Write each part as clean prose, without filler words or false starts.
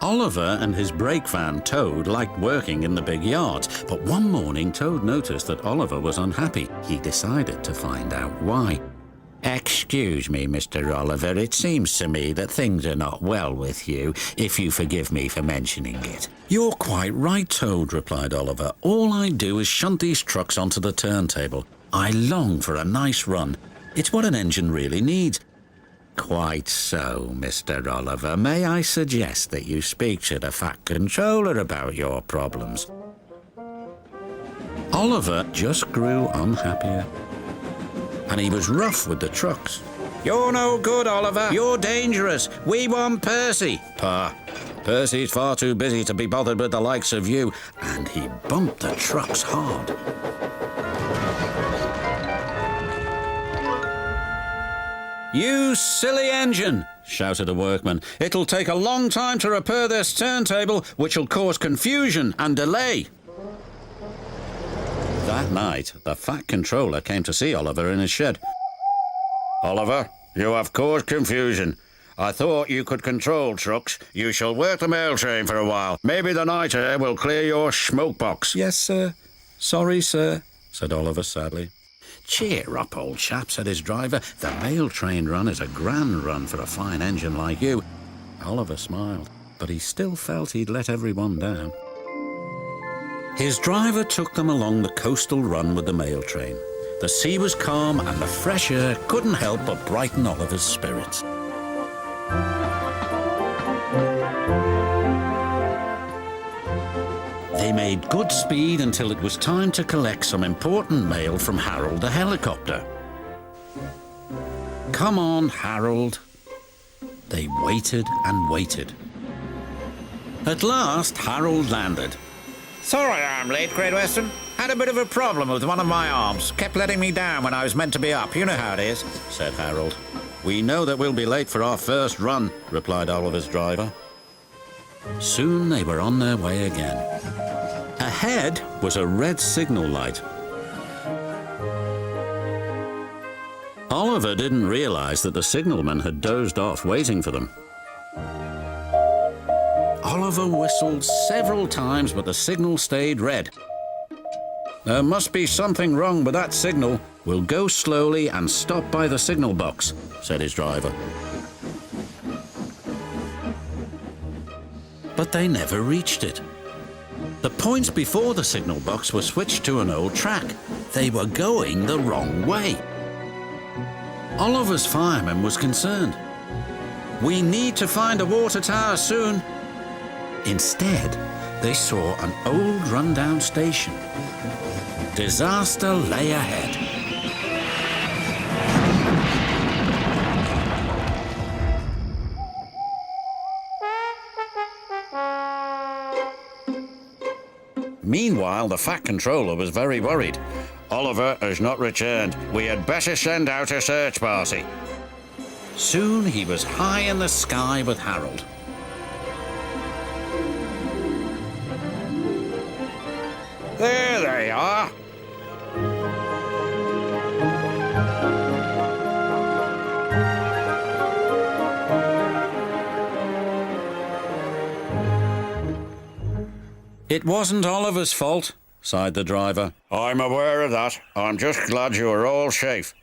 Oliver and his brake van, Toad, liked working in the big yards, but one morning Toad noticed that Oliver was unhappy. He decided to find out why. "Excuse me, Mr. Oliver, it seems to me that things are not well with you, if you forgive me for mentioning it." "You're quite right, Toad," replied Oliver. "All I do is shunt these trucks onto the turntable. I long for a nice run. It's what an engine really needs." "Quite so, Mr. Oliver. May I suggest that you speak to the Fat Controller about your problems?" Oliver just grew unhappier, and he was rough with the trucks. "You're no good, Oliver. You're dangerous. We want Percy." "Pah, Percy's far too busy to be bothered with the likes of you." And he bumped the trucks hard. "You silly engine," shouted a workman. "It'll take a long time to repair this turntable, which'll cause confusion and delay." That night, the Fat Controller came to see Oliver in his shed. "Oliver, you have caused confusion. I thought you could control trucks. You shall work the mail train for a while. Maybe the night air will clear your smoke box." "Yes, sir. Sorry, sir," said Oliver sadly. "Cheer up, old chap," said his driver. "The mail train run is a grand run for a fine engine like you." Oliver smiled, but he still felt he'd let everyone down. His driver took them along the coastal run with the mail train. The sea was calm and the fresh air couldn't help but brighten Oliver's spirits. They made good speed until it was time to collect some important mail from Harold the helicopter. "Come on, Harold." They waited and waited. At last, Harold landed. "Sorry I'm late, Great Western. Had a bit of a problem with one of my arms. Kept letting me down when I was meant to be up. You know how it is," said Harold. "We know that we'll be late for our first run," replied Oliver's driver. Soon they were on their way again. Ahead was a red signal light. Oliver didn't realize that the signalman had dozed off waiting for them. Oliver whistled several times, but the signal stayed red. "There must be something wrong with that signal. We'll go slowly and stop by the signal box," said his driver. But they never reached it. The points before the signal box were switched to an old track. They were going the wrong way. Oliver's fireman was concerned. "We need to find a water tower soon." Instead, they saw an old rundown station. Disaster lay ahead. Meanwhile, the Fat Controller was very worried. "Oliver has not returned. We had better send out a search party." Soon he was high in the sky with Harold. "There they are." "It wasn't Oliver's fault," sighed the driver. "I'm aware of that. I'm just glad you are all safe."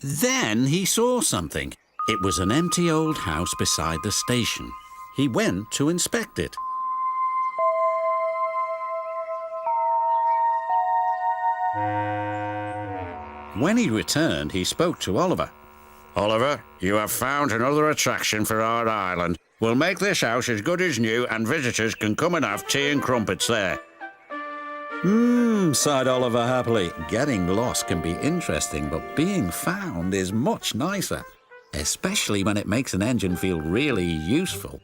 Then he saw something. It was an empty old house beside the station. He went to inspect it. When he returned, he spoke to Oliver. "Oliver, you have found another attraction for our island. We'll make this house as good as new, and visitors can come and have tea and crumpets there." Sighed Oliver happily. Getting lost can be interesting, but being found is much nicer, especially when it makes an engine feel really useful.